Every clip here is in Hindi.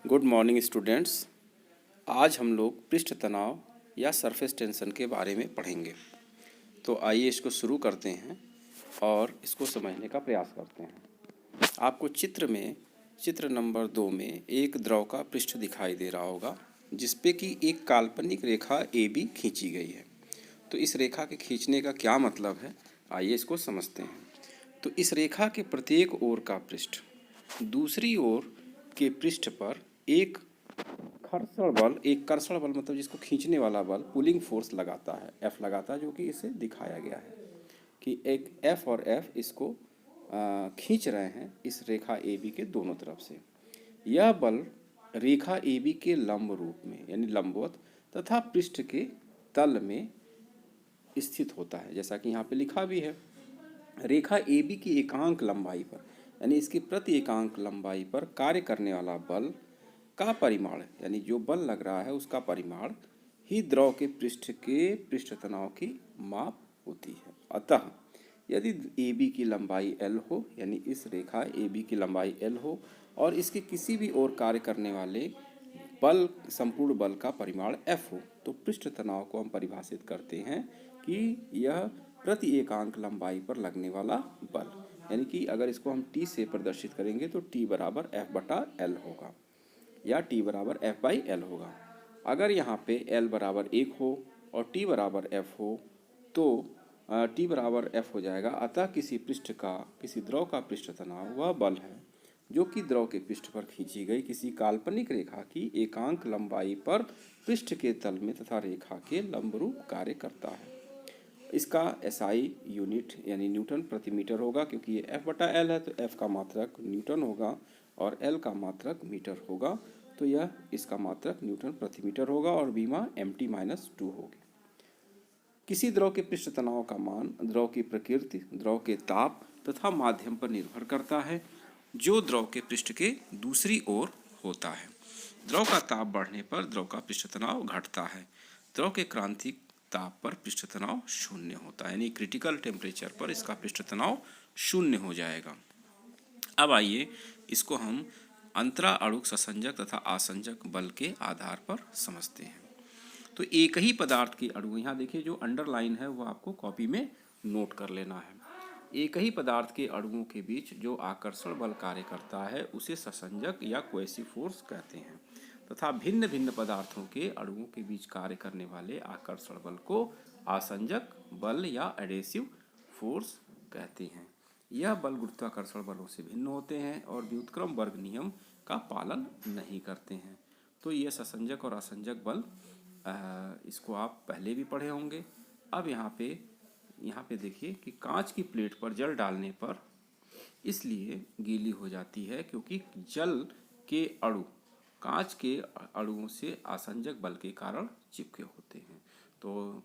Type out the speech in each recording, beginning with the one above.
Good morning students. आज हम लोग पृष्ठ तनाव या सरफेस टेंशन के बारे में पढ़ेंगे। तो आइए इसको शुरू करते हैं और इसको समझने का प्रयास करते हैं। आपको चित्र नंबर 2 में एक द्रव का पृष्ठ दिखाई दे रहा होगा जिसपे कि एक काल्पनिक रेखा AB खींची गई है। तो इस रेखा के खींचने का क्या मतलब है, आइए इसको समझते हैं। तो इस रेखा के प्रत्येक ओर का पृष्ठ दूसरी ओर के पृष्ठ पर एक कर्षण बल मतलब जिसको खींचने वाला बल पुलिंग फोर्स लगाता है, F लगाता है, जो कि इसे दिखाया गया है कि एक F और F इसको खींच रहे हैं इस रेखा AB के दोनों तरफ से। यह बल रेखा AB के लंब रूप में यानी लंबवत तथा पृष्ठ के तल में स्थित होता है, जैसा कि यहाँ पे लिखा भी है। रेखा AB की एकांक लंबाई पर यानी इसकी प्रति एकांक लंबाई पर कार्य करने वाला बल का परिमाण यानी जो बल लग रहा है उसका परिमाण ही द्रव के पृष्ठ के पृष्ठ तनाव की माप होती है। अतः यदि AB की लंबाई L हो यानी इस रेखा AB की लंबाई L हो और इसके किसी भी ओर कार्य करने वाले बल संपूर्ण बल का परिमाण F हो, तो पृष्ठ तनाव को हम परिभाषित करते हैं कि यह प्रति एकांक लंबाई पर लगने वाला बल, यानी कि अगर इसको हम T से प्रदर्शित करेंगे तो T बराबर F/L होगा या T बराबर F/L होगा। अगर यहाँ पे L बराबर 1 हो और T बराबर F हो तो T बराबर F हो जाएगा। अतः किसी द्रव का पृष्ठ तनाव वह बल है जो कि द्रव के पृष्ठ पर खींची गई किसी काल्पनिक रेखा की एकांक लंबाई पर पृष्ठ के तल में तथा रेखा के लंबरूप कार्य करता है। इसका SI यूनिट यानी न्यूटन प्रति मीटर होगा, क्योंकि ये F/L है तो F का मात्रक न्यूटन होगा और L का मात्रक मीटर होगा, तो यह इसका मात्रक न्यूटन प्रति मीटर होगा और बीमा mt-2 होगी। किसी द्रव के पृष्ठ तनाव का मान द्रव की प्रकृति, द्रव के ताप तथा माध्यम पर निर्भर करता है जो द्रव के पृष्ठ के दूसरी ओर होता है। द्रव का ताप बढ़ने पर द्रव का पृष्ठ तनाव घटता है। द्रव के क्रांतिक ताप पर पृष्ठ तनाव शून्य होता है, यानी क्रिटिकल टेम्परेचर पर इसका पृष्ठ तनाव शून्य हो जाएगा। अब आइए इसको हम अंतरा अणुक ससंजक तथा आसंजक बल के आधार पर समझते हैं। तो एक ही पदार्थ के अणु, यहाँ देखिए जो अंडरलाइन है वो आपको कॉपी में नोट कर लेना है। एक ही पदार्थ के अणुओं के बीच जो आकर्षण बल कार्य करता है उसे ससंजक या कोएसिव फोर्स कहते हैं तथा भिन्न भिन्न पदार्थों के अणुओं के बीच कार्य करने वाले आकर्षण बल को आसंजक बल या एडेसिव फोर्स कहते हैं। यह बल गुरुत्वाकर्षण बलों से भिन्न होते हैं और व्युत्क्रम वर्ग नियम का पालन नहीं करते हैं। तो यह ससंजक और आसंजक बल इसको आप पहले भी पढ़े होंगे। अब यहाँ पे देखिए कि कांच की प्लेट पर जल डालने पर इसलिए गीली हो जाती है क्योंकि जल के अणु कांच के अणुओं से आसंजक बल के कारण चिपके होते हैं। तो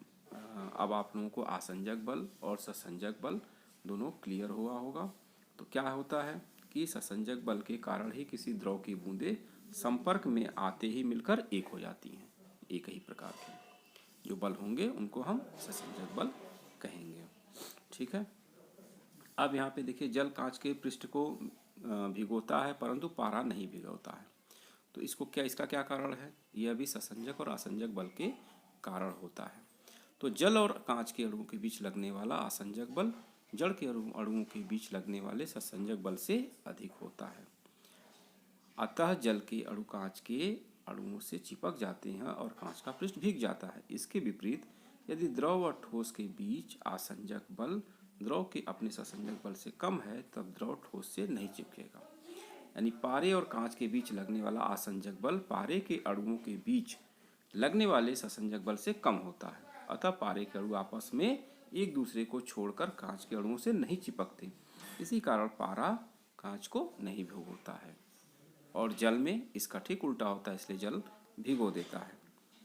अब आप लोगों को आसंजक बल और ससंजक बल दोनों क्लियर हुआ होगा। तो क्या होता है कि ससंजक बल के कारण ही किसी द्रव की बूंदें संपर्क में आते ही मिलकर एक हो जाती हैं। एक ही प्रकार के जो बल होंगे उनको हम ससंजक बल कहेंगे, ठीक है। अब यहाँ पे देखिए जल कांच के पृष्ठ को भिगोता है परंतु पारा नहीं भिगोता है, तो इसका क्या कारण है? यह भी ससंजक और आसंजक बल के कारण होता है। तो जल और कांच के अणुओं के बीच लगने वाला आसंजक बल जड़ के अणुओं के बीच लगने वाले ससंजक बल से अधिक होता है। अतः जल के अणु कांच के अणुओं से चिपक जाते हैं और कांच का पृष्ठ भीग जाता है। इसके विपरीत यदि द्रव और ठोस के बीच आसंजक बल द्रव के अपने ससंजक बल से कम है तब द्रव ठोस से नहीं चिपकेगा। यानी पारे और कांच के बीच लगने वाला आसंजक बल पारे के अणुओं के बीच लगने वाले ससंजक बल से कम होता है। अतः पारे के अणु आपस में एक दूसरे को छोड़कर कांच के अणुओं से नहीं चिपकते, इसी कारण पारा कांच को नहीं भिगोता है और जल में इसका ठीक उल्टा होता है, इसलिए जल भिगो देता है।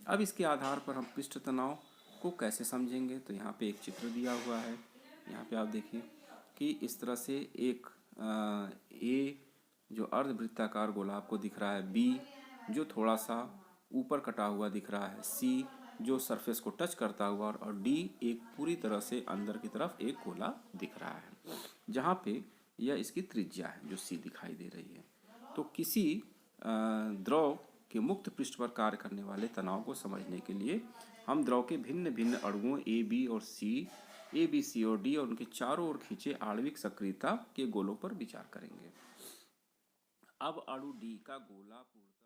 अब इसके आधार पर हम पृष्ठ तनाव को कैसे समझेंगे, तो यहाँ पे एक चित्र दिया हुआ है। यहाँ पे आप देखिए कि इस तरह से एक ए जो अर्धवृत्ताकार गोला आपको दिख रहा है, बी जो थोड़ा सा ऊपर कटा हुआ दिख रहा है, सी जो सरफेस को टच करता हुआ और डी एक पूरी तरह से अंदर की तरफ एक गोला दिख रहा है, जहाँ पे यह इसकी त्रिज्या है जो सी दिखाई दे रही है। तो किसी द्रव के मुक्त पृष्ठ पर कार्य करने वाले तनाव को समझने के लिए हम द्रव के भिन्न भिन्न अणुओं ए बी सी और डी और उनके चारों ओर खींचे आणविक सक्रियता के गोलों पर विचार करेंगे। अब अणु डी का गोला पूर्णतः